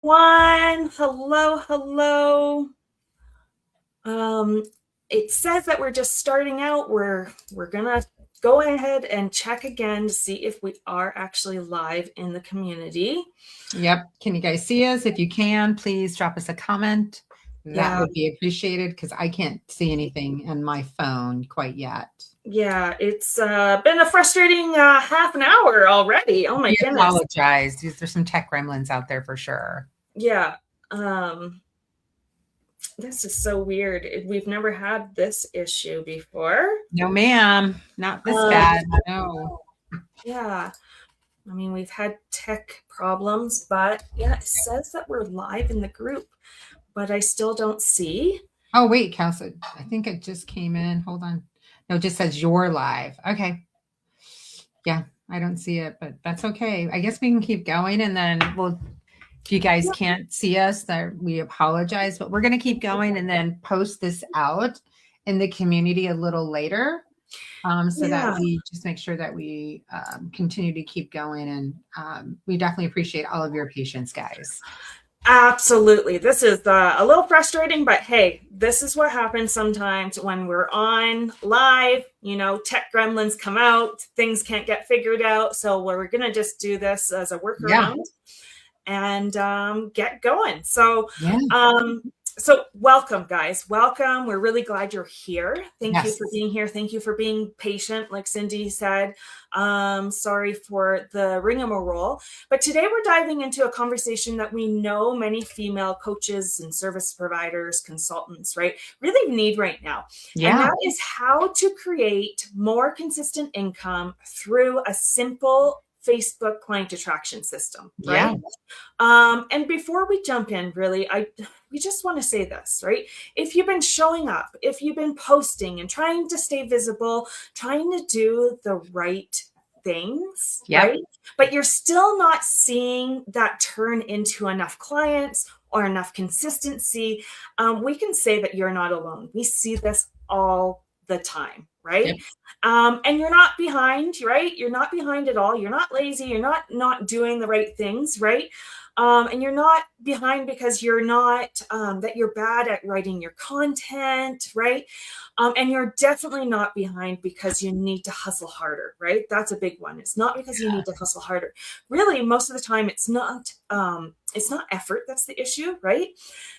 One, hello, hello. Um, it says that we're just starting out. We're gonna go ahead and check again to see if we are actually live in the community. Yep. Can you guys see us? If you can, please drop us a comment. That Yeah, would be appreciated because I can't see anything in my phone quite yet. yeah, it's been a frustrating half an hour already. Oh my We goodness. apologize. There's some tech gremlins out there for sure. Yeah. Um, this is so weird. We've never had this issue before. No, ma'am. Not this Um, bad. No. yeah. I mean, we've had tech problems, but yeah, it says that we're live in the group, but I still don't see. Oh, wait, Kelsey. I think it just came in. Hold on. No, it just says you're live. Okay. Yeah, I don't see it, but that's okay. I guess we can keep going and then if you guys can't see us, that we apologize, but we're going to keep going and then post this out in the community a little later, so that Yeah, we just make sure that we continue to keep going. And we definitely appreciate all of your patience, guys. absolutely. This is a little frustrating, but hey, this is what happens sometimes when we're on live. You know, tech gremlins come out, things can't get figured out. So we're going to just do this as a Yeah. workaround and get going. So, Yeah. um, so welcome, guys. Welcome. We're really glad you're here. Thank you for Yes. being here. Thank you for being patient, like Cindy said. Sorry for the rigmarole. But today we're diving into a conversation that we know many female coaches and service providers, consultants, right, really need right now. And Yeah. that is how to create more consistent income through a simple Facebook client attraction system, right? Yeah. And before we jump in, really, we just want to say this, right? If you've been showing up, if you've been posting and trying to stay visible, trying to do the right things, Yep. right? But you're still not seeing that turn into enough clients or enough consistency, we can say that you're not alone. We see this all the time, right? Yep. And you're not behind, right? You're not behind at all. You're not lazy. You're not doing the right things, right? And you're not behind because you're not that you're bad at writing your content, right? And you're definitely not behind because you need to hustle harder, right? That's a big one. It's not because you need to hustle harder. Really, most of the time, it's not effort that's the issue, right?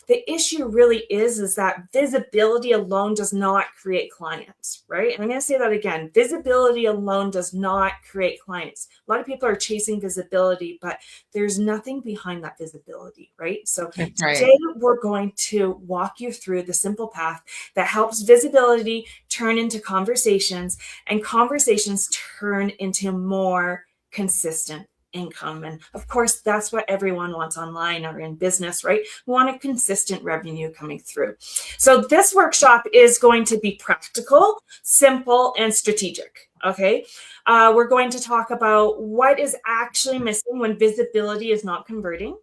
The issue really is that visibility alone does not create clients, right? And I'm going to say that again. Visibility alone does not create clients. A lot of people are chasing visibility, but there's nothing behind that visibility, right? So That's right. today we're going to walk you through the simple path that helps visibility turn into conversations and conversations turn into more consistent income. And of course, that's what everyone wants online or in business, right? We want a consistent revenue coming through. So this workshop is going to be practical, simple, and strategic. Okay. We're going to talk about what is actually missing when visibility is not converting,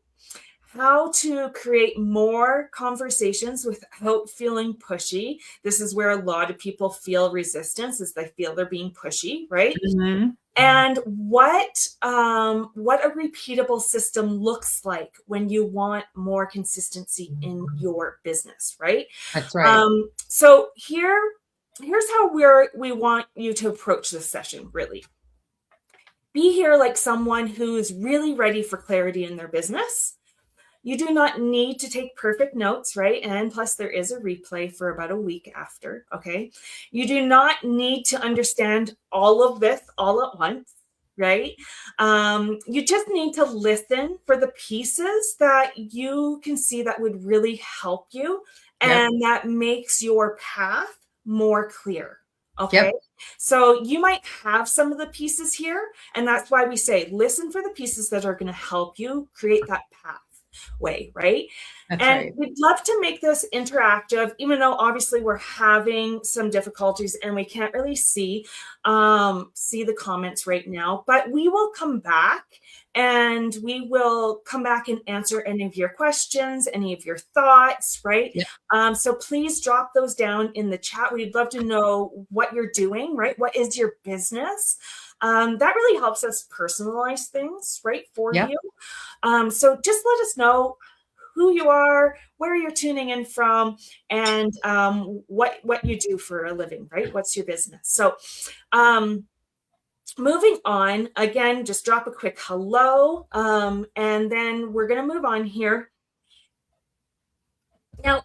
how to create more conversations without feeling pushy. This is where a lot of people feel resistance, is they feel they're being pushy, right? Mhm. And what a repeatable system looks like when you want more consistency in your business, right? That's right. So here's how we want you to approach this session. Really, be here like someone who's really ready for clarity in their business. You do not need to take perfect notes, right? And plus, there is a replay for about a week after, okay? You do not need to understand all of this all at once, right? You just need to listen for the pieces that you can see that would really help you Yep. and that makes your path more clear, okay? Yep. So you might have some of the pieces here, and that's why we say listen for the pieces that are going to help you create that path way, right? That's And right. we'd love to make this interactive, even though obviously we're having some difficulties and we can't really see the comments right now. But we will come back and we will come back and answer any of your questions, any of your thoughts, right? Yep. So please drop those down in the chat. We'd love to know what you're doing, right? What is your business? That really helps us personalize things, right, for Yep. you. So just let us know who you are, where you're tuning in from, and what you do for a living, right? What's your business? So moving on, again, just drop a quick hello, and then we're going to move on here. Now,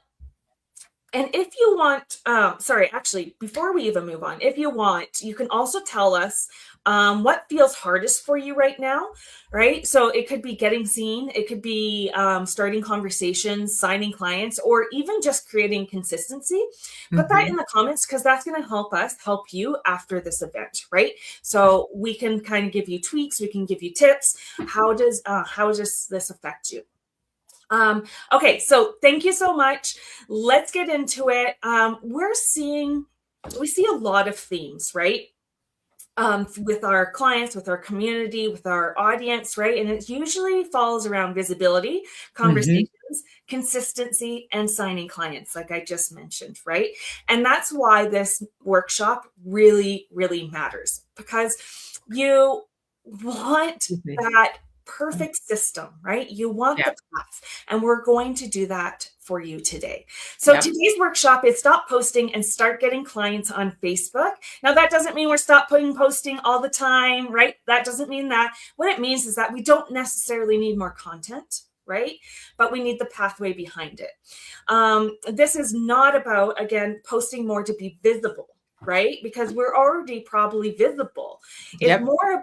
and if you want, sorry, actually, before we even move on, if you want, you can also tell us what feels hardest for you right now, right? So it could be getting seen, it could be starting conversations, signing clients, or even just creating consistency. Put that in the comments because that's going to help us help you after this event, right? So we can kind of give you tweaks, we can give you tips. How does this affect you? Okay, so thank you so much. Let's get into it. We see a lot of themes, right? With our clients, with our community, with our audience, right? And it usually falls around visibility, conversations, consistency, and signing clients, like I just mentioned, right? And that's why this workshop really, really matters, because you want that perfect system, right? You want the path, and we're going to do that for you today. So today's workshop is stop posting and start getting clients on Facebook. Now, that doesn't mean we're posting all the time, right? That doesn't mean that. What it means is that we don't necessarily need more content, right? But we need the pathway behind it. This is not about, again, posting more to be visible, right? Because we're already probably visible. It's more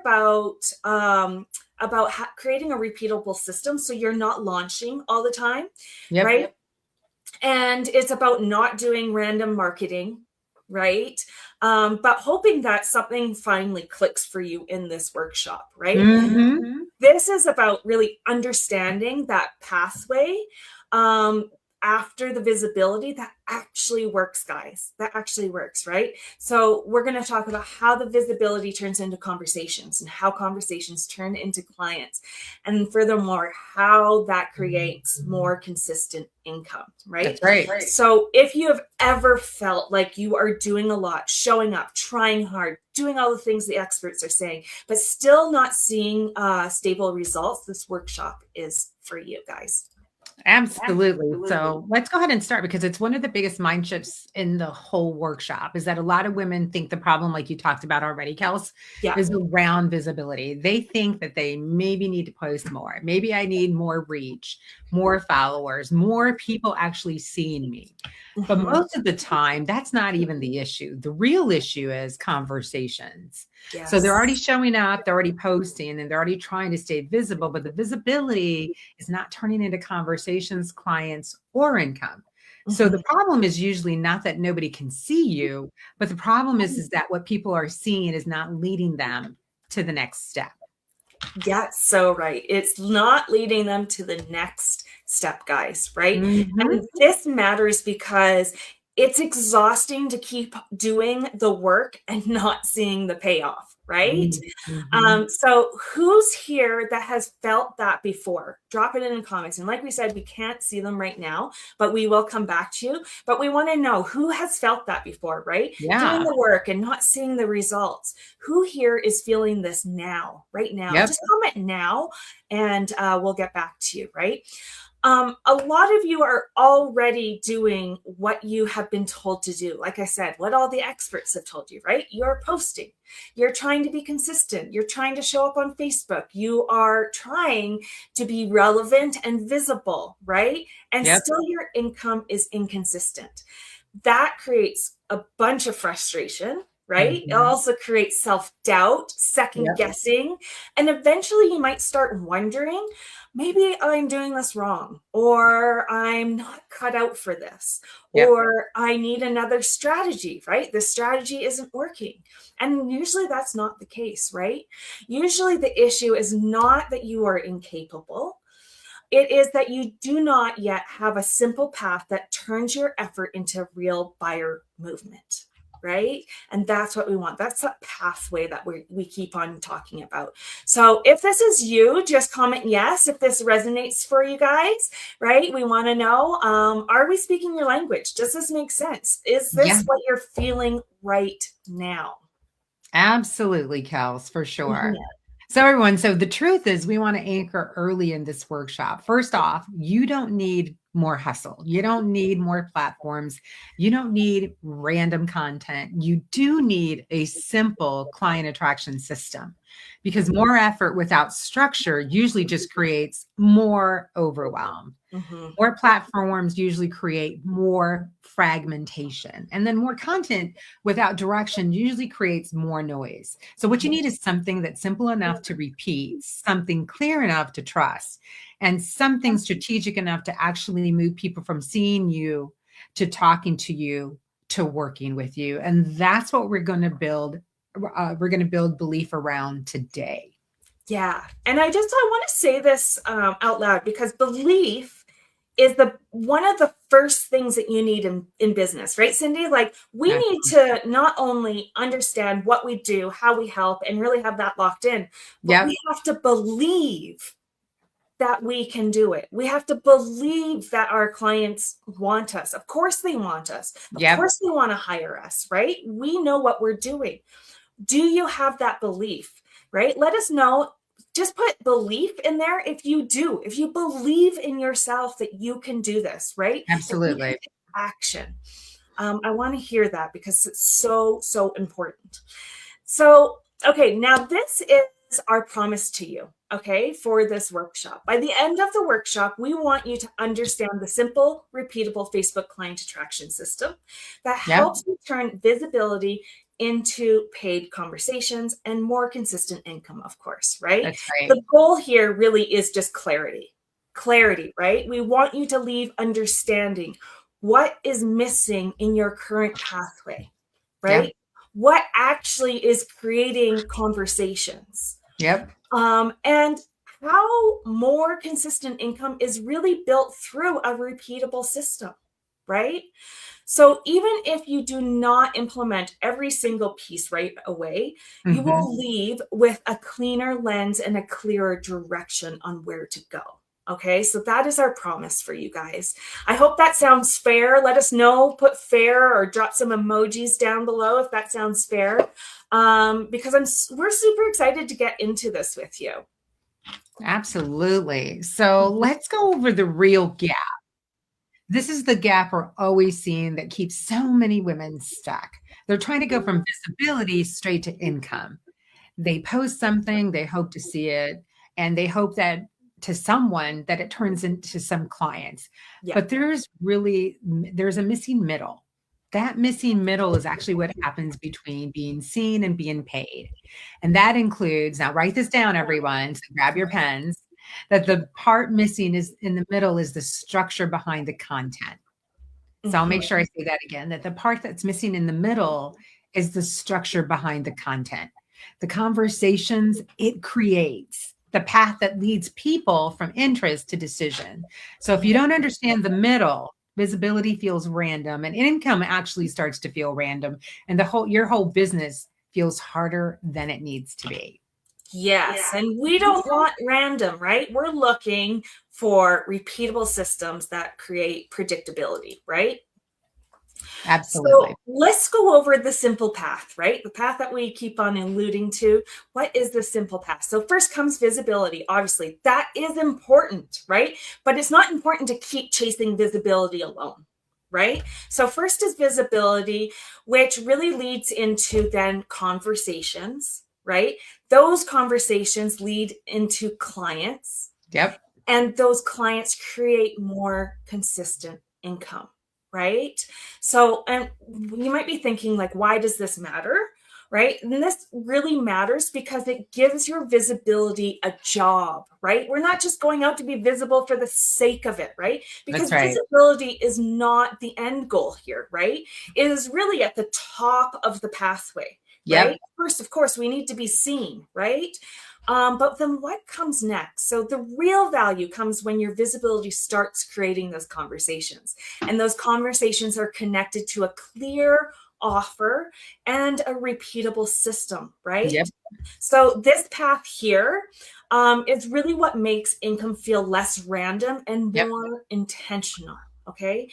about creating a repeatable system so you're not launching all the time, right? And it's about not doing random marketing, right? But hoping that something finally clicks for you in this workshop, right? This is about really understanding that pathway after the visibility that actually works, guys. That actually works, right? So we're going to talk about how the visibility turns into conversations and how conversations turn into clients. And furthermore, how that creates more consistent income, right? That's right. So if you have ever felt like you are doing a lot, showing up, trying hard, doing all the things the experts are saying, but still not seeing stable results, this workshop is for you guys. Absolutely. So let's go ahead and start, because it's one of the biggest mind shifts in the whole workshop is that a lot of women think the problem, like you talked about already, Kels, is around visibility. They think that they maybe need to post more. Maybe I need more reach, more followers, more people actually seeing me. But most of the time, that's not even the issue. The real issue is conversations. So they're already showing up, they're already posting, and they're already trying to stay visible, but the visibility is not turning into conversations, clients, or income. So the problem is usually not that nobody can see you, but the problem is that what people are seeing is not leading them to the next step. Yeah, so right. It's not leading them to the next step, guys, right? And this matters because it's exhausting to keep doing the work and not seeing the payoff, right? So who's here that has felt that before? Drop it in the comments. And like we said, we can't see them right now, but we will come back to you. But we want to know who has felt that before, right? Doing the work and not seeing the results. Who here is feeling this now, right now? Just comment now and we'll get back to you, right? A lot of you are already doing what you have been told to do. Like I said, what all the experts have told you, right? You're posting. You're trying to be consistent. You're trying to show up on Facebook. You are trying to be relevant and visible, right? And still your income is inconsistent. That creates a bunch of frustration, right? It also creates self-doubt, second guessing, and eventually you might start wondering, maybe I'm doing this wrong, or I'm not cut out for this, or I need another strategy, right? The strategy isn't working. And usually that's not the case, right? Usually the issue is not that you are incapable. It is that you do not yet have a simple path that turns your effort into real buyer movement, right? And that's what we want. That's that pathway that we keep on talking about. So if this is you, just comment yes if this resonates for you guys, right? We want to know, are we speaking your language? Does this make sense? Is this what you're feeling right now? Absolutely, Kels, for sure. Mhm. So everyone, so the truth is we want to anchor early in this workshop. First off, you don't need more hustle. You don't need more platforms. You don't need random content. You do need a simple client attraction system, because more effort without structure usually just creates more overwhelm. Mhm. More platforms usually create more fragmentation. And then more content without direction usually creates more noise. So, what you need is something that's simple enough to repeat, something clear enough to trust, and something strategic enough to actually move people from seeing you to talking to you to working with you. And that's what we're going to build. We're going to build belief around today. Yeah. And I want to say this out loud, because belief is the one of the first things that you need in business, right, Cindy? Like, we need to not only understand what we do, how we help, and really have that locked in, but we have to believe that we can do it. We have to believe that our clients want us. Of course they want us. Of course they want to hire us, right? We know what we're doing. Do you have that belief, right? Let us know. Just put belief in there if you do. If you believe in yourself that you can do this, right? Absolutely. Action. I want to hear that, because it's so, so important. So, okay, now this is our promise to you, okay, for this workshop. By the end of the workshop, we want you to understand the simple, repeatable Facebook client attraction system that helps you turn visibility into paid conversations and more consistent income, of course, right? That's right. The goal here really is just clarity. Clarity, right? We want you to leave understanding what is missing in your current pathway, right? What actually is creating conversations. And how more consistent income is really built through a repeatable system, right? So even if you do not implement every single piece right away, you will leave with a cleaner lens and a clearer direction on where to go. Okay, so that is our promise for you guys. I hope that sounds fair. Let us know, put fair or drop some emojis down below if that sounds fair, because we're super excited to get into this with you. Absolutely. So let's go over the real gap. This is the gap we're always seeing that keeps so many women stuck. They're trying to go from visibility straight to income. They post something, they hope to see it, and they hope that to someone that it turns into some clients. But there's a missing middle. That missing middle is actually what happens between being seen and being paid. And that includes, now write this down, everyone, so grab your pens, that the part missing is in the middle is the structure behind the content. So I'll make sure I say that again, that the part that's missing in the middle is the structure behind the content. The conversations it creates, the path that leads people from interest to decision. So if you don't understand the middle, visibility feels random, and income actually starts to feel random, and your whole business feels harder than it needs to be. Yes, and we don't want random, right? We're looking for repeatable systems that create predictability, right? Absolutely. So let's go over the simple path, right? The path that we keep on alluding to. What is the simple path? So first comes visibility. Obviously, that is important, right? But it's not important to keep chasing visibility alone, right? So first is visibility, which really leads into then conversations, right? Those conversations lead into clients. And those clients create more consistent income, right? So, and you might be thinking, like, why does this matter? Right? And this really matters because it gives your visibility a job, right? We're not just going out to be visible for the sake of it, right? Because visibility is not the end goal here, right? It is really at the top of the pathway. Right? First, of course, we need to be seen, right? But then what comes next? So the real value comes when your visibility starts creating those conversations. And those conversations are connected to a clear offer and a repeatable system, right? Yep. So this path here is really what makes income feel less random and Yep. more intentional. Okay.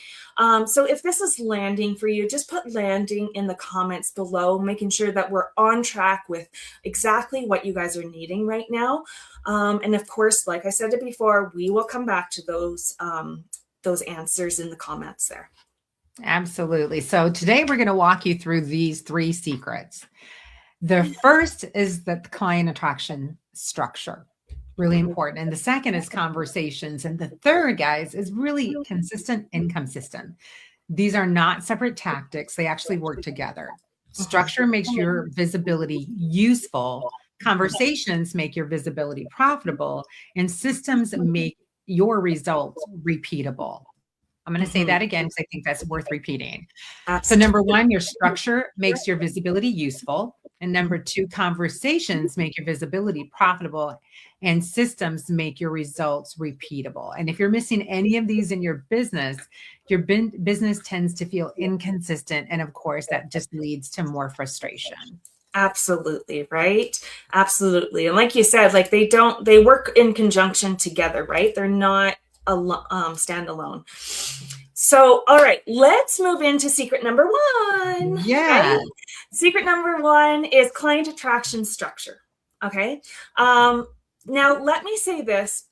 So if this is landing for you, just put landing in the comments below, making sure that we're on track with exactly what you guys are needing right now. And of course, like I said it before, we will come back to those answers in the comments there. Absolutely. So today we're going to walk you through these 3 secrets. The first is the client attraction structure, really important. And the second is conversations. And the third, guys, is really consistent income system. These are not separate tactics. They actually work together. Structure makes your visibility useful. Conversations make your visibility profitable, and systems make your results repeatable. I'm going to say that again because I think that's worth repeating. So number 1, your structure makes your visibility useful. And number 2, conversations make your visibility profitable, and systems make your results repeatable. And if you're missing any of these in your business business tends to feel inconsistent. And of course, that just leads to more frustration. Absolutely, right? Absolutely. And like you said, like they work in conjunction together, right? They're not standalone. So, all right, let's move into secret number 1. Yeah. Right? Secret number 1 is client attraction structure. Okay. Now, let me say this.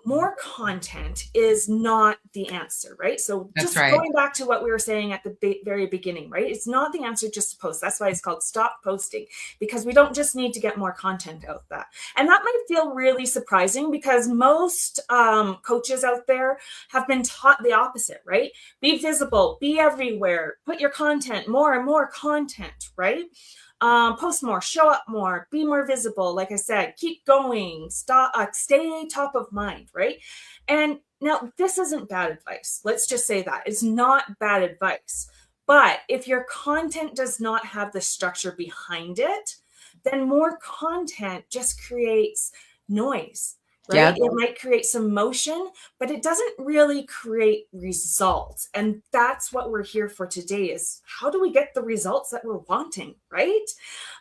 More content is not the answer, right? So That's just right. going back to what we were saying at the very beginning, right? It's not the answer just to post. That's why it's called stop posting, because we don't just need to get more content out that. And that might feel really surprising because most coaches out there have been taught the opposite, right? Be visible, be everywhere, put your content, more and more content, right? Post more, show up more, be more visible. Like I said, keep going, stay top of mind, right? And now this isn't bad advice. Let's just say that it's not bad advice. But if your content does not have the structure behind it, then more content just creates noise. Right? Yep. It might create some motion, but it doesn't really create results. And that's what we're here for today is how do we get the results that we're wanting, right?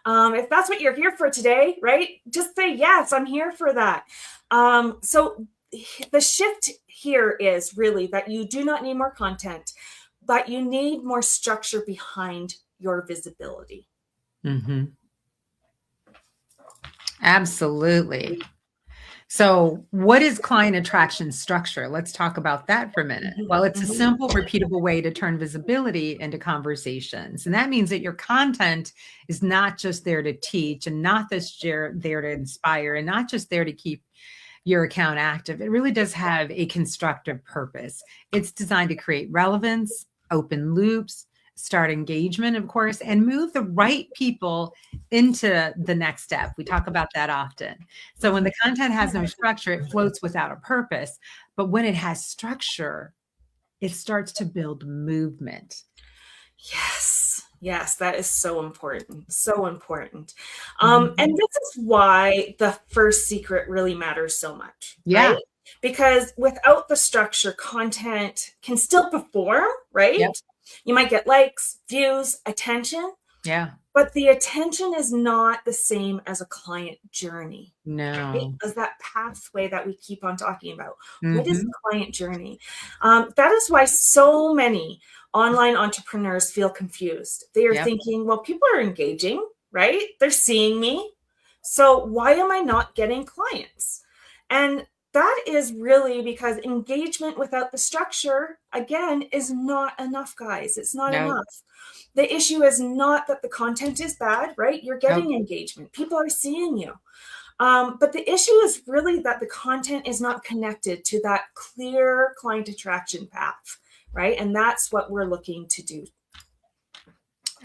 If that's what you're here for today, right? Just say, yes, I'm here for that. So the shift here is really that you do not need more content, but you need more structure behind your visibility. Mm-hmm. Absolutely. So what is client attraction structure? Let's talk about that for a minute. Well, it's a simple, repeatable way to turn visibility into conversations. And that means that your content is not just there to teach and not just there to inspire and not just there to keep your account active. It really does have a constructive purpose. It's designed to create relevance, open loops, start engagement, of course, and move the right people into the next step. We talk about that often. So when the content has no structure, it floats without a purpose. But when it has structure, it starts to build movement. Yes, that is so important. So important. And this is why the first secret really matters so much. Yeah. Right? Because without the structure, content can still perform, right? Yep. You might get likes, views, attention. Yeah. But the attention is not the same as a client journey. No. Right? As that pathway that we keep on talking about. What is the client journey? That is why so many online entrepreneurs feel confused. They are thinking, well, people are engaging, right? They're seeing me. So why am I not getting clients? And that is really because engagement without the structure, again, is not enough, guys. It's not enough. The issue is not that the content is bad, right? You're getting engagement. People are seeing you. But the issue is really that the content is not connected to that clear client attraction path, right? And that's what we're looking to do.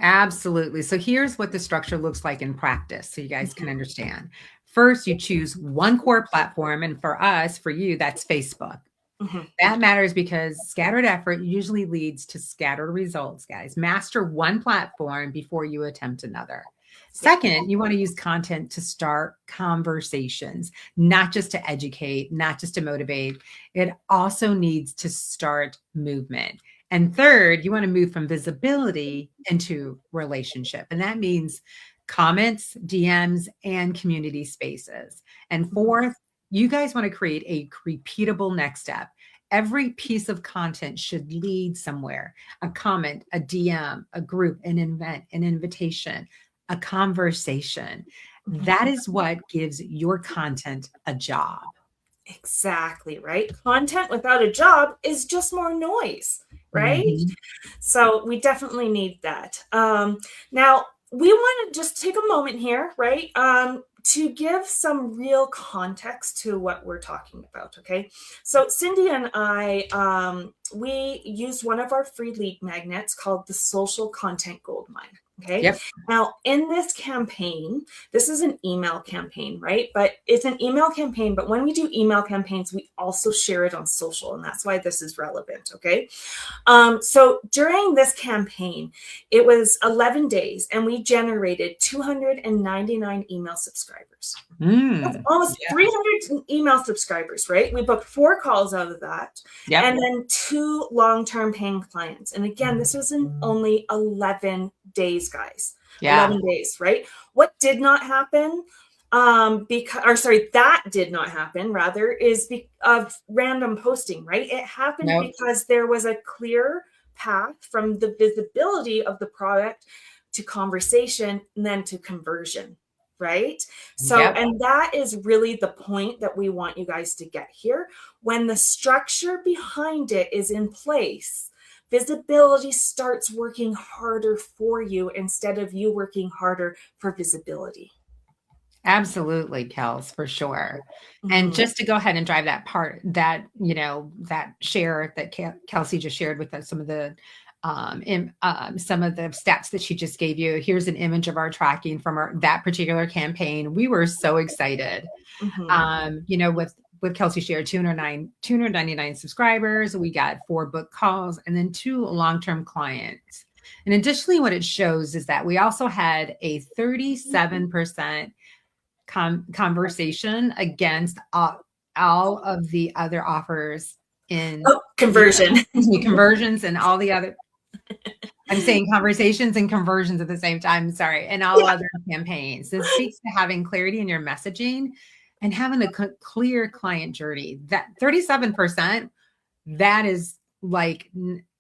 Absolutely. So here's what the structure looks like in practice so you guys can understand. First, you choose one core platform. And for us, for you, that's Facebook. That matters because scattered effort usually leads to scattered results, guys. Master one platform before you attempt another. Second, you want to use content to start conversations, not just to educate, not just to motivate. It also needs to start movement. And third, you want to move from visibility into relationship. And that means comments, DMs, and community spaces. And fourth, you guys want to create a repeatable next step. Every piece of content should lead somewhere: a comment, a DM, a group, an event, an invitation, a conversation. That is what gives your content a job. Exactly, right? Content without a job is just more noise, right? Mhm. So we definitely need that. Now, we want to just take a moment here, right? To give some real context to what we're talking about, okay? So Cindy and I, we used one of our free lead magnets called the Social Content Goldmine, okay? Yep. Now, in this campaign, this is an email campaign, right? But it's an email campaign, but when we do email campaigns, we also share it on social, and that's why this is relevant, okay? So during this campaign, it was 11 days, and we generated 299 email subscribers. That's almost 300 email subscribers, right? We booked 4 calls out of that, and then 2 long-term paying clients. And again, this was in only 11 days, guys. 11 days, right? What did not happen? That did not happen, rather, is of random posting, right? It happened because there was a clear path from the visibility of the product to conversation and then to conversion, right? So, and that is really the point that we want you guys to get here. When the structure behind it is in place, visibility starts working harder for you instead of you working harder for visibility. Absolutely, Kels, for sure. And just to go ahead and drive that part, that, that share that Kelsey just shared with us, some of the stats that she just gave you. Here's an image of our tracking from that particular campaign. We were so excited. With Kelsey shared 299 subscribers. We got 4 book calls and then 2 long-term clients. And additionally, what it shows is that we also had a 37% conversation against all of the other offers in conversion. Conversions and all the other. I'm saying conversations and conversions at the same time. Sorry. And all other campaigns. This speaks to having clarity in your messaging and having a clear client journey. That 37%, that is like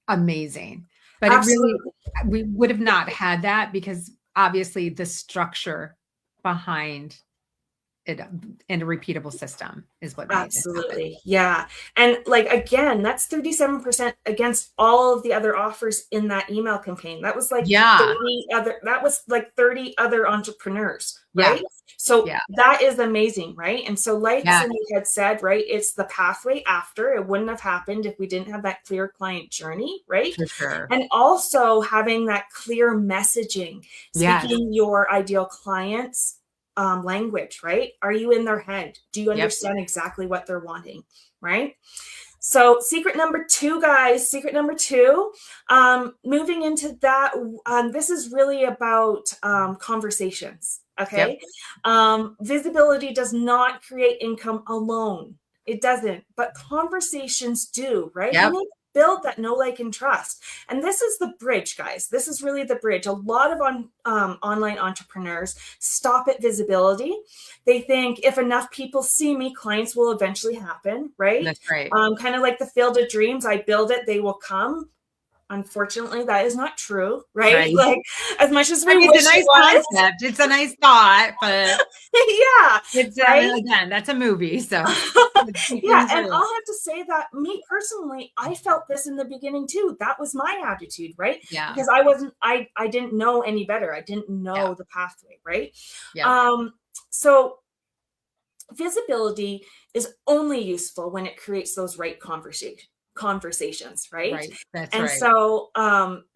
amazing. But Absolutely. We would have not had that because obviously the structure behind it and a repeatable system is what absolutely. Yeah. And like, again, that's 37% against all of the other offers in that email campaign. That was like 30 other entrepreneurs, right? So that is amazing, right? And so like Cindy had said, right, it's the pathway after. It wouldn't have happened if we didn't have that clear client journey, right? For sure. And also having that clear messaging, speaking your ideal clients language, right? Are you in their head? Do you understand exactly what they're wanting, right? So secret number 2, guys, moving into that, this is really about conversations, okay? Visibility does not create income alone. It doesn't, but conversations do, right? You need to build that know, like, and trust. And this is the bridge, guys. This is really the bridge. A lot of online entrepreneurs stop at visibility. They think if enough people see me, clients will eventually happen, right? That's right. Kind of like the Field of Dreams. I build it, they will come. Unfortunately, that is not true, right? Like, as much as we wish it's a nice concept, it's a nice thought, but it's again, that's a movie, so and I'll have to say that me personally, I felt this in the beginning too. That was my attitude, right? Because I didn't know any better. I didn't know the pathway, right? So visibility is only useful when it creates those right conversations. conversations, right? Right. That's And right. so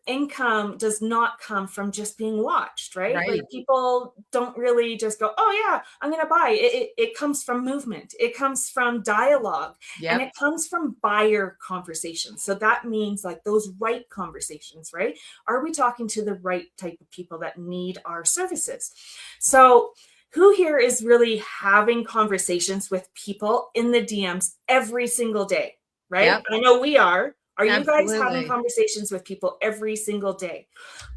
income does not come from just being watched, right? Like Right. people don't really just go, oh yeah, I'm going to buy it. It comes from movement. It comes from dialogue, and Yep. it comes from buyer conversations. So that means like those right conversations, right? Are we talking to the right type of people that need our services? So who here is really having conversations with people in the DMs every single day, right? Yep. I know we are. Are you guys having Absolutely. conversations with people every single day?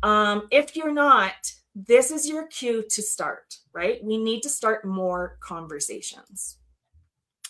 If you're not, this is your cue to start, right? We need to start more conversations.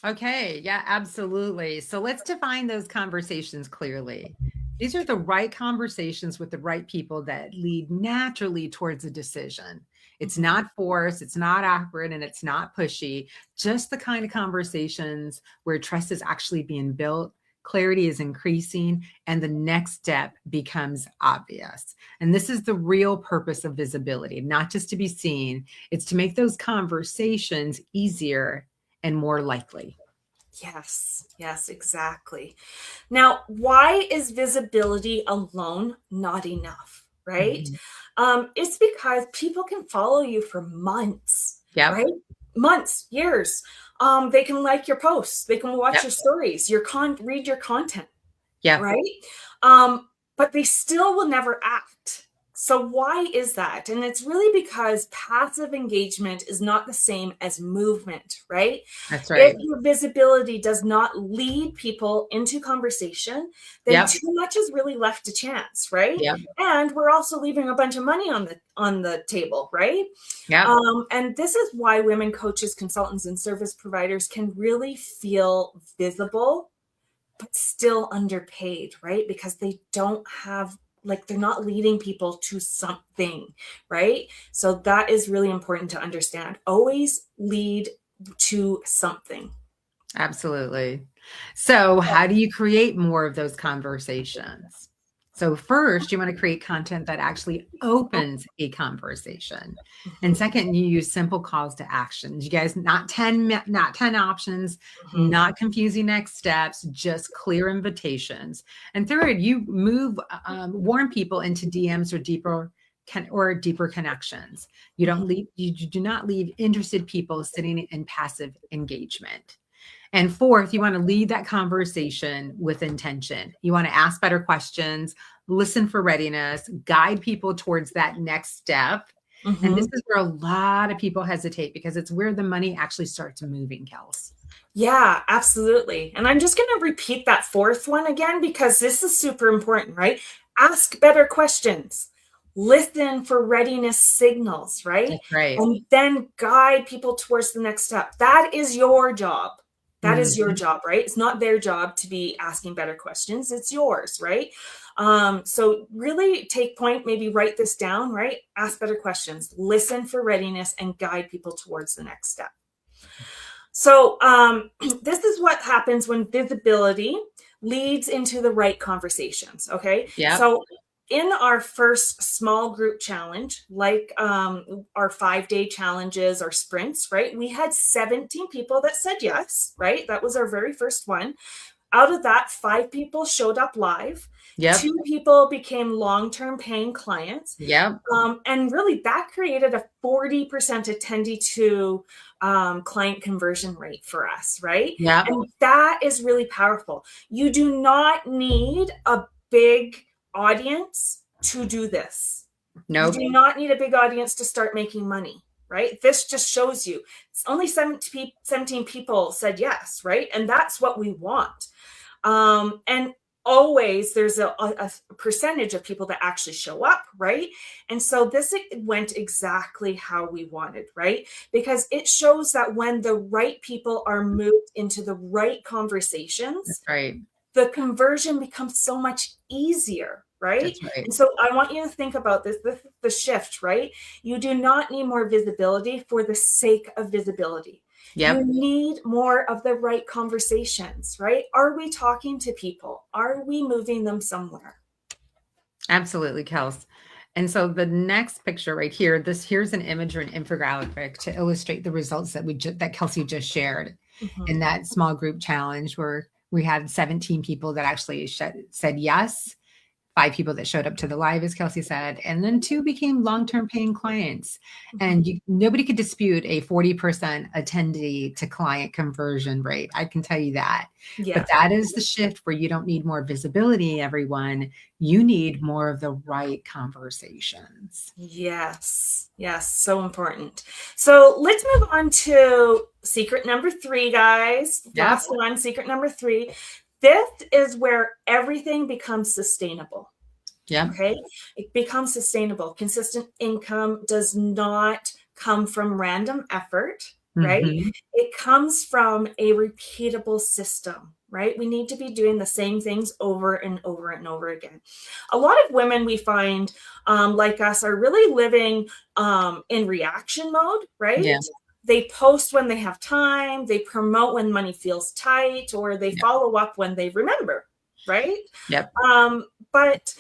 Okay. Yeah, absolutely. So let's define those conversations clearly. These are the right conversations with the right people that lead naturally towards a decision. It's Mhm. not forced, it's not awkward, and it's not pushy. Just the kind of conversations where trust is actually being built, clarity is increasing, and the next step becomes obvious. And this is the real purpose of visibility, not just to be seen, it's to make those conversations easier and more likely. Yes, yes, exactly. Now, why is visibility alone not enough, right? Mhm. It's because people can follow you for months, Yep. right? Months, years. They can like your posts, they can watch Yep. your stories, read your content, Yeah. right? But they still will never act. So why is that? And it's really because passive engagement is not the same as movement, right? That's If right. your visibility does not lead people into conversation, then Yep. too much is really left to chance, right? Yep. And we're also leaving a bunch of money on the table, right? Yep. And this is why women coaches, consultants, and service providers can really feel visible but still underpaid, right? Because they don't have, like, they're not leading people to something, right? So that is really important to understand. Always lead to something. Absolutely. So, how do you create more of those conversations? So, first, you want to create content that actually opens a conversation. And Mhm, second, you use simple calls to action. You guys, not 10 options, mhm. not confusing next steps, just clear invitations. And third, you warm people into DMs or deeper connections. You do not leave interested people sitting in passive engagement. And fourth, you want to lead that conversation with intention. You want to ask better questions, listen for readiness, guide people towards that next step. And this Mhm. is where a lot of people hesitate because it's where the money actually starts moving, Kels. Yeah, absolutely. And I'm just going to repeat that fourth one again because this is super important, right? Ask better questions. Listen for readiness signals, right? That's right. And then guide people towards the next step. That is your job. That is your Mhm. job, right? It's not their job to be asking better questions. It's yours, right? So really take point, maybe write this down, right? Ask better questions, listen for readiness, and guide people towards the next step. So, this is what happens when visibility leads into the right conversations. Okay. Yep. So, in our first small group challenge, like our 5 day challenges or sprints, right? We had 17 people that said yes, right? That was our very first one. Out of that, 5 people showed up live, Yep. 2 people became long term paying clients, Yep. and really, that created a 40% attendee to client conversion rate for us, right? Yep. And that is really powerful. You do not need a big audience to do this. You Nope. do not need a big audience to start making money, right? This just shows you it's only 17 people said yes, right? And that's what we want. And always there's a percentage of people that actually show up, right? And so this went exactly how we wanted, right? Because it shows that when the right people are moved into the right That's conversations, right. the conversion becomes so much easier, right? That's right. And so I want you to think about this, the shift, right? You do not need more visibility for the sake of visibility. You Yep. need more of the right conversations, right? Are we talking to people? Are we moving them somewhere? Absolutely, Kels. And so the next picture right here, here's an image or an infographic to illustrate the results that that Kelsey just shared in Mhm. that small group challenge where We had 17 people that actually said yes, 5 people that showed up to the live, as Kelsey said, and then 2 became long-term paying clients. And nobody could dispute a 40% attendee to client conversion rate. I can tell you that. Yeah. But that is the shift where you don't need more visibility, everyone. You need more of the right conversations. Yes. Yes. So important. So let's move on to secret number 3, guys. Last one, secret number 3. This is where everything becomes sustainable. Yeah. Okay. It becomes sustainable. Consistent income does not come from random effort, right? It comes from a repeatable system, right? We need to be doing the same things over and over and over again. A lot of women we find like us are really living in reaction mode, right? Yeah. They post when they have time, they promote when money feels tight, or they follow up when they remember, right? Yep. But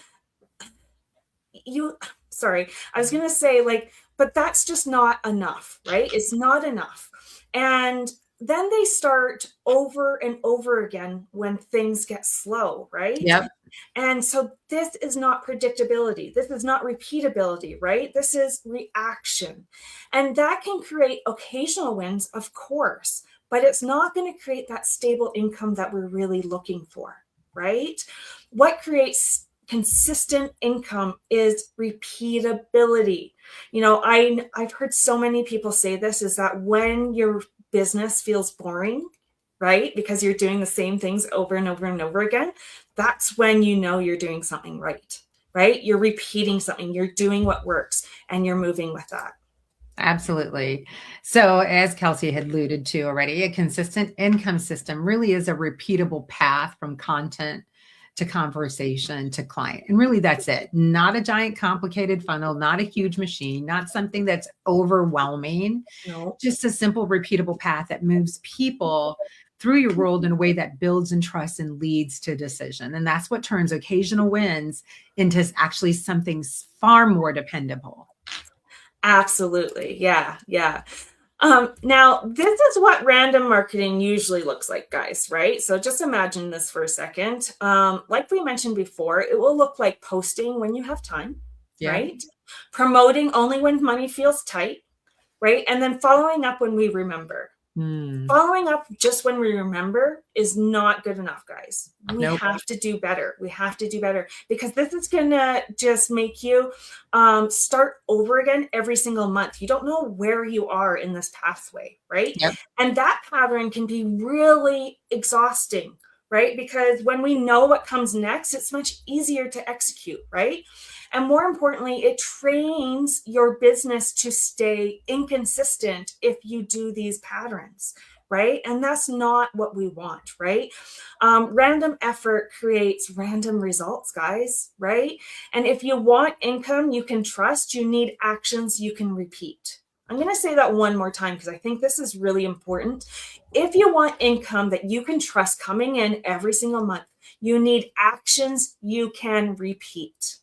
I was going to say, like, but that's just not enough, right? It's not enough. And then they start over and over again when things get slow, right? Yep. And so this is not predictability. This is not repeatability, right? This is reaction. And that can create occasional wins, of course, but it's not going to create that stable income that we're really looking for, right? What creates consistent income is repeatability. You know, I've heard so many people say this, is that when your business feels boring, right, because you're doing the same things over and over and over again, that's when you know you're doing something right, right? You're repeating something, you're doing what works, and you're moving with that. Absolutely. So as Kelsey had alluded to already, a consistent income system really is a repeatable path from content to conversation to client. And really that's it. Not a giant complicated funnel, not a huge machine, not something that's overwhelming. No. Just a simple repeatable path that moves people through your world in a way that builds and trusts and leads to decision. And that's what turns occasional wins into actually something far more dependable. Absolutely. Yeah. Yeah. Now, this is what random marketing usually looks like, guys, right? So just imagine this for a second. Like we mentioned before, it will look like posting when you have time, right? Promoting only when money feels tight, right? And then following up when we remember. Following up just when we remember is not good enough, guys. We have to do better. We have to do better, because this is going to just make you start over again every single month. You don't know where you are in this pathway, right? And that pattern can be really exhausting, right? Because when we know what comes next, it's much easier to execute, right? And more importantly, it trains your business to stay inconsistent if you do these patterns, right? And that's not what we want, right? Random effort creates random results, guys, right? And if you want income you can trust, you need actions you can repeat. I'm going to say that one more time because I think this is really important. If you want income that you can trust coming in every single month, you need actions you can repeat.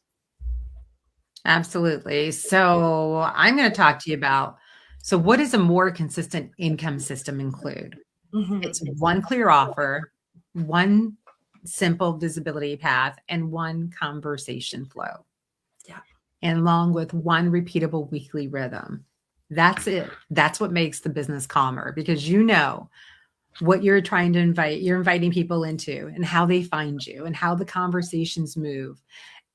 Absolutely. So I'm going to talk to you about, so what does a more consistent income system include? It's one clear offer, one simple visibility path, and one conversation flow. And along with one repeatable weekly rhythm. That's it. That's what makes the business calmer, because you know what you're trying to invite, you're inviting people into, and how they find you, and how the conversations move,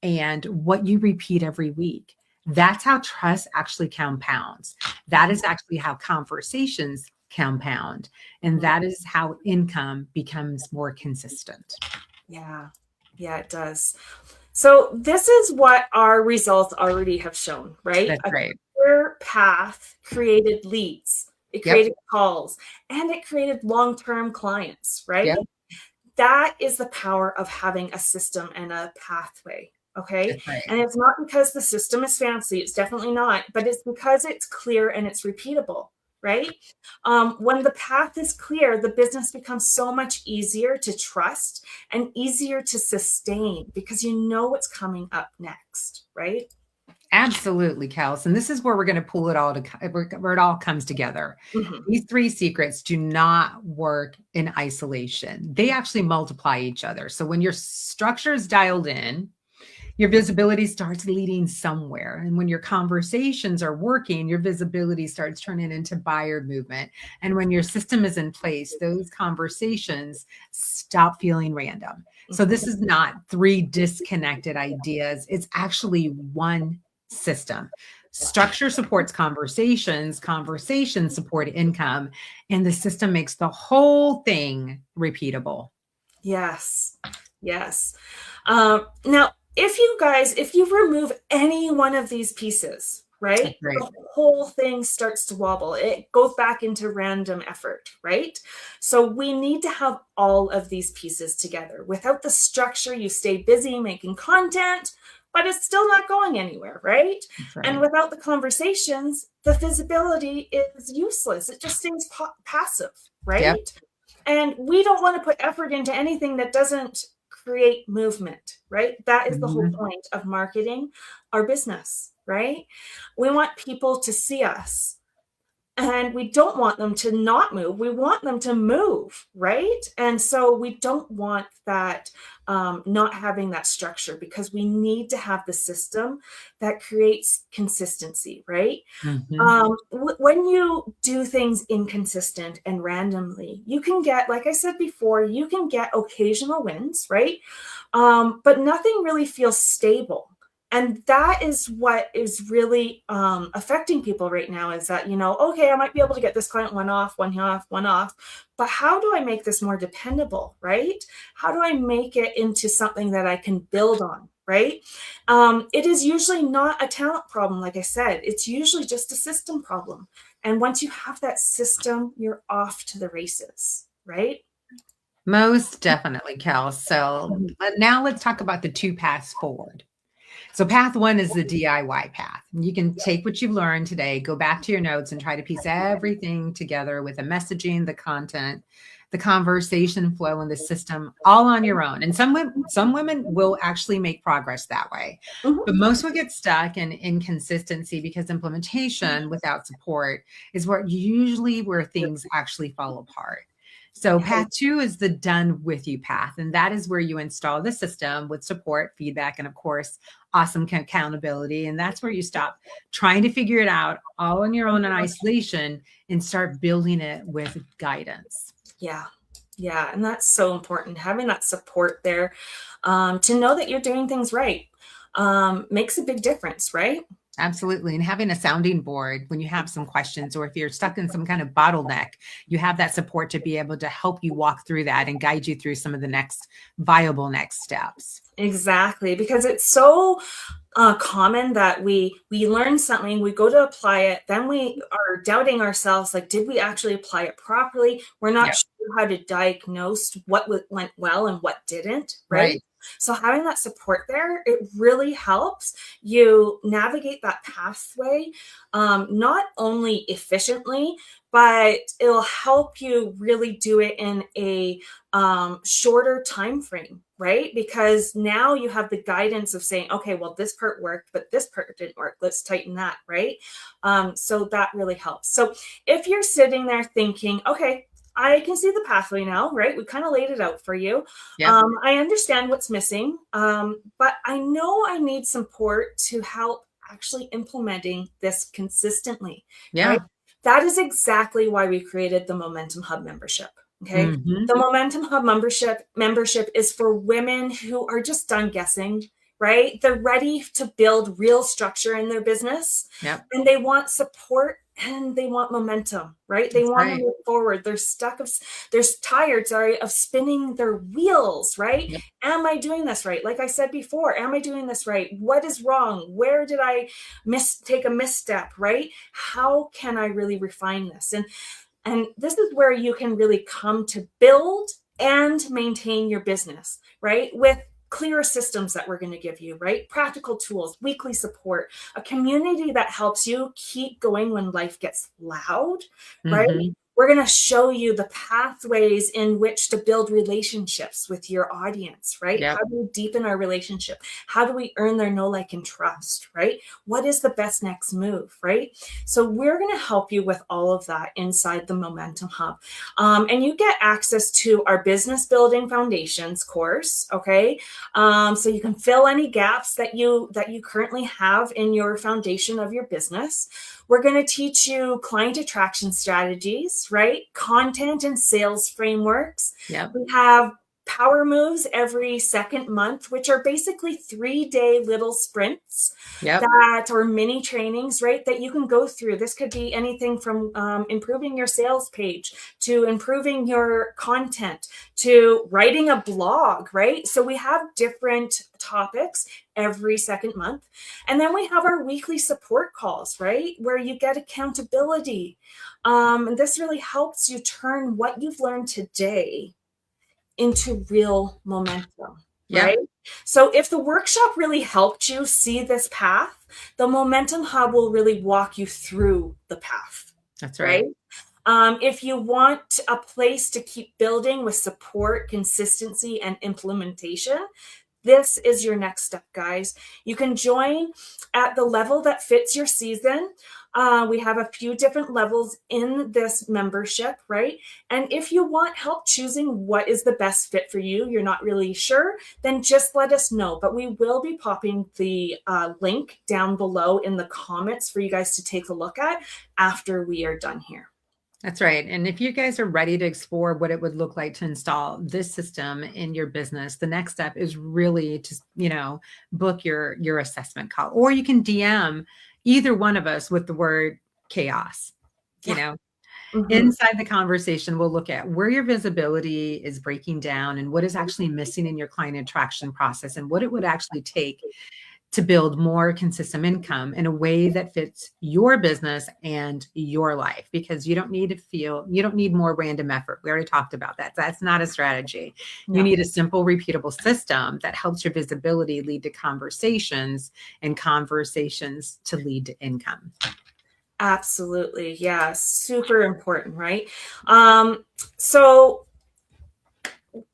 and what you repeat every week. That's how trust actually compounds. That is actually how conversations compound. And that is how income becomes more consistent. Yeah. Yeah, it does. So this is what our results already have shown, right? That's right. A clear path created leads. It created calls, and it created long-term clients, right? That is the power of having a system and a pathway. Okay. And it's not because the system is fancy. It's definitely not, but it's because it's clear and it's repeatable, right? When the path is clear, the business becomes so much easier to trust and easier to sustain because you know what's coming up next, right? Absolutely, Kels. And this is where we're going to pull it all to where it all comes together. Mhm. These three secrets do not work in isolation. They actually multiply each other. So when your structure is dialed in, your visibility starts leading somewhere. And when your conversations are working, your visibility starts turning into buyer movement. And when your system is in place, those conversations stop feeling random. So this is not three disconnected ideas. It's actually one system. Structure supports conversations, conversations support income, and the system makes the whole thing repeatable. Yes. Yes. Now, if you remove any one of these pieces, right, That's right. the whole thing starts to wobble. It goes back into random effort, right? So we need to have all of these pieces together. Without the structure, you stay busy making content, but it's still not going anywhere, right? That's And right. without the conversations, the visibility is useless. It just stays passive, Yep. right? And we don't want to put effort into anything that doesn't create movement, right? That is the whole Mhm. point of marketing our business, right? We want people to see us, and we don't want them to not move. We want them to move, right? And so we don't want that not having that structure, because we need to have the system that creates consistency, right? Mhm. When you do things inconsistent and randomly, you can get, like I said before, you can get occasional wins, right? But nothing really feels stable. And that is what is really affecting people right now, is that, okay, I might be able to get this client one off, one off, one off, but how do I make this more dependable, right? How do I make it into something that I can build on, right? It is usually not a talent problem, like I said, it's usually just a system problem. And once you have that system, you're off to the races, right? Most definitely, Kel. So now let's talk about the two paths forward. So path one is the DIY path. You can take what you've learned today, go back to your notes and try to piece everything together with the messaging, the content, the conversation flow, and the system all on your own. And some women will actually make progress that way. Mhm. But most will get stuck in inconsistency because implementation without support is where things actually fall apart. So Yeah. path two is the done with you path. And that is where you install the system with support, feedback, and of course, awesome accountability. And that's where you stop trying to figure it out all on your own in isolation and start building it with guidance. Yeah. Yeah. And that's so important. Having that support there, to know that you're doing things right, makes a big difference, right? Absolutely. And having a sounding board when you have some questions or if you're stuck in some kind of bottleneck, you have that support to be able to help you walk through that and guide you through some of the next viable next steps. Exactly. Because it's so common that we learn something, we go to apply it, then we are doubting ourselves, like, did we actually apply it properly? We're not Yeah. sure how to diagnose what went well and what didn't, right? Right. So having that support there, it really helps you navigate that pathway, not only efficiently, but it'll help you really do it in a shorter time frame, right? Because now you have the guidance of saying, okay, well, this part worked, but this part didn't work, let's tighten that, right? So that really helps. So if you're sitting there thinking, okay, I can see the pathway now, right? We kind of laid it out for you. Yep. I understand what's missing, but I know I need support to help actually implementing this consistently, right? Yeah. That is exactly why we created the Momentum Hub membership. Okay. Hmm. The Momentum Hub membership is for women who are just done guessing, right? They're ready to build real structure in their business, Yep. and they want support and they want momentum, right? They That's want to right. move forward. They're tired, sorry, of spinning their wheels, right? Yep. Am I doing this right? Like I said before, am I doing this right? What is wrong? Where did I take a misstep, right? How can I really refine this? And this is where you can really come to build and maintain your business, right? With clear systems that we're going to give you, right? Practical tools, weekly support, a community that helps you keep going when life gets loud, right? Hmm. We're going to show you the pathways in which to build relationships with your audience, right? Yep. How do we deepen our relationship? How do we earn their know, like, and trust, right? What is the best next move, right? So we're going to help you with all of that inside the Momentum Hub. And you get access to our business building foundations course, okay? So you can fill any gaps that you currently have in your foundation of your business. We're going to teach you client attraction strategies, right? Content and sales frameworks. Yep. We have power moves every second month, which are basically 3-day little sprints that or mini trainings, right? That you can go through. This could be anything from improving your sales page to improving your content to writing a blog, right? So we have different topics every second month. And then we have our weekly support calls, right? Where you get accountability. And this really helps you turn what you've learned today into real momentum, right? So if the workshop really helped you see this path, the Momentum Hub will really walk you through the path. That's right. If you want a place to keep building with support, consistency, and implementation, this is your next step, guys. You can join at the level that fits your season. We have a few different levels in this membership, right? And if you want help choosing what is the best fit for you, you're not really sure, then just let us know. But we will be popping the link down below in the comments for you guys to take a look at after we are done here. That's right. And if you guys are ready to explore what it would look like to install this system in your business, the next step is really to, book your assessment call, or you can DM either one of us with the word chaos, Inside the conversation, we'll look at where your visibility is breaking down and what is actually missing in your client attraction process and what it would actually take to build more consistent income in a way that fits your business and your life, because you don't need more random effort. We already talked about that. That's not a strategy. No. You need a simple, repeatable system that helps your visibility lead to conversations and conversations to lead to income. Absolutely. Yeah. Super important, right? So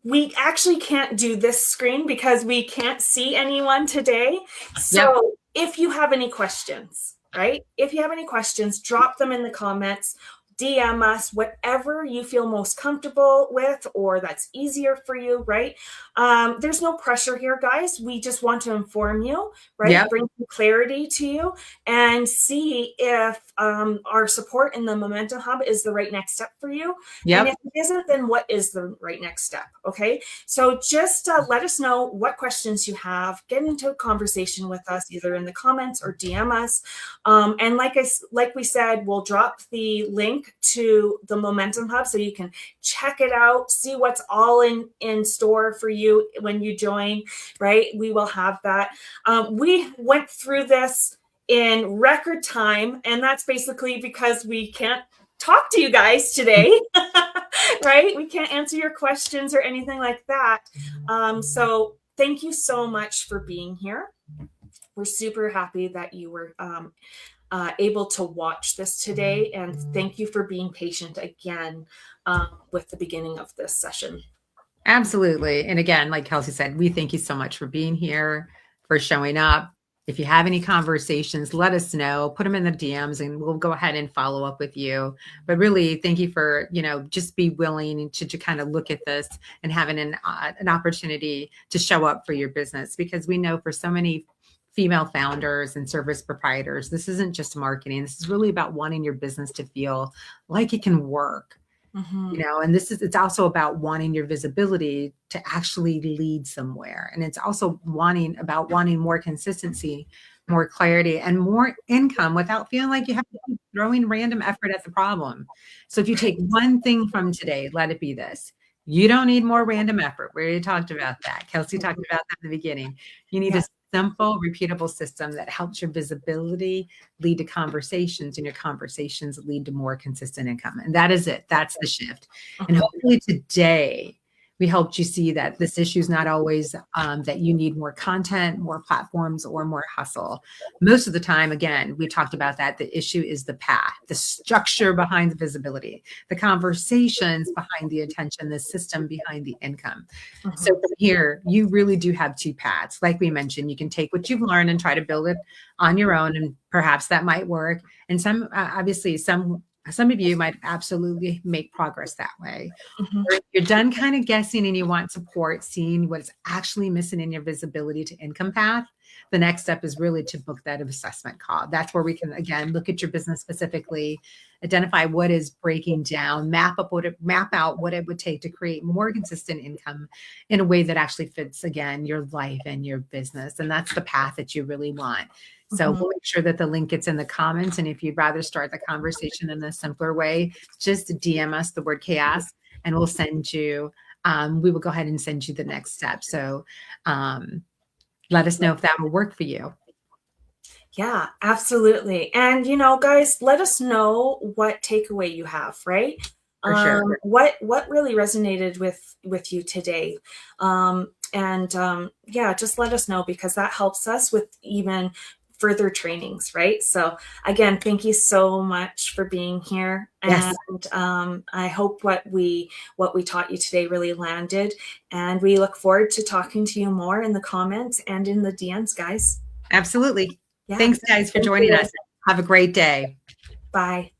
we actually can't do this screen because we can't see anyone today. So if you have any questions, right? If you have any questions, drop them in the comments, DM us, whatever you feel most comfortable with or that's easier for you, right? There's no pressure here, guys. We just want to inform you, right? Bring some clarity to you and see if our support in the Momentum Hub is the right next step for you. And if it isn't, then what is the right next step? Okay. So just let us know what questions you have. Get into a conversation with us, either in the comments or DM us. And like we said, we'll drop the link to the Momentum Hub so you can check it out, see what's all in store for you when you join, right? We will have that. We went through this in record time, and that's basically because we can't talk to you guys today, right? We can't answer your questions or anything like that. So thank you so much for being here. We're super happy that you were able to watch this today, and thank you for being patient again with the beginning of this session. Absolutely. And again, like Kelsey said, we thank you so much for being here, for showing up. If you have any conversations, let us know, put them in the DMs and we'll go ahead and follow up with you. But really, thank you for, just be willing to kind of look at this and having an opportunity to show up for your business, because we know for so many female founders and service proprietors, this isn't just marketing. This is really about wanting your business to feel like it can work. And it's also about wanting your visibility to actually lead somewhere. And it's also wanting more consistency, more clarity, and more income without feeling like you have to keep throwing random effort at the problem. So if you take one thing from today, let it be this. You don't need more random effort. We already talked about that. Kelsey talked about that in the beginning. You need a simple, repeatable system that helps your visibility lead to conversations, and your conversations lead to more consistent income. And that is it. That's the shift. And hopefully today we helped you see that this issue is not always that you need more content, more platforms, or more hustle. Most of the time, again, we talked about that. The issue is the path, the structure behind the visibility, the conversations behind the attention, the system behind the income. So from here, you really do have two paths. Like we mentioned, you can take what you've learned and try to build it on your own, and perhaps that might work. And obviously, some of you might absolutely make progress that way. Or if you're done kind of guessing and you want support, seeing what's actually missing in your visibility to income path, the next step is really to book that assessment call. That's where we can, again, look at your business specifically, identify what is breaking down, map out what it would take to create more consistent income in a way that actually fits, again, your life and your business. And that's the path that you really want. So we'll make sure that the link gets in the comments. And if you'd rather start the conversation in a simpler way, just DM us the word chaos and we'll send you, we will go ahead and send you the next step. So let us know if that will work for you. Yeah, absolutely. And, guys, let us know what takeaway you have, right? For sure. What really resonated with you today? Yeah, just let us know, because that helps us with even further trainings, right? So again, thank you so much for being here. Yes. And I hope what we taught you today really landed. And we look forward to talking to you more in the comments and in the DMs, guys. Absolutely. Yeah. Thanks, guys, for joining us. Have a great day. Bye.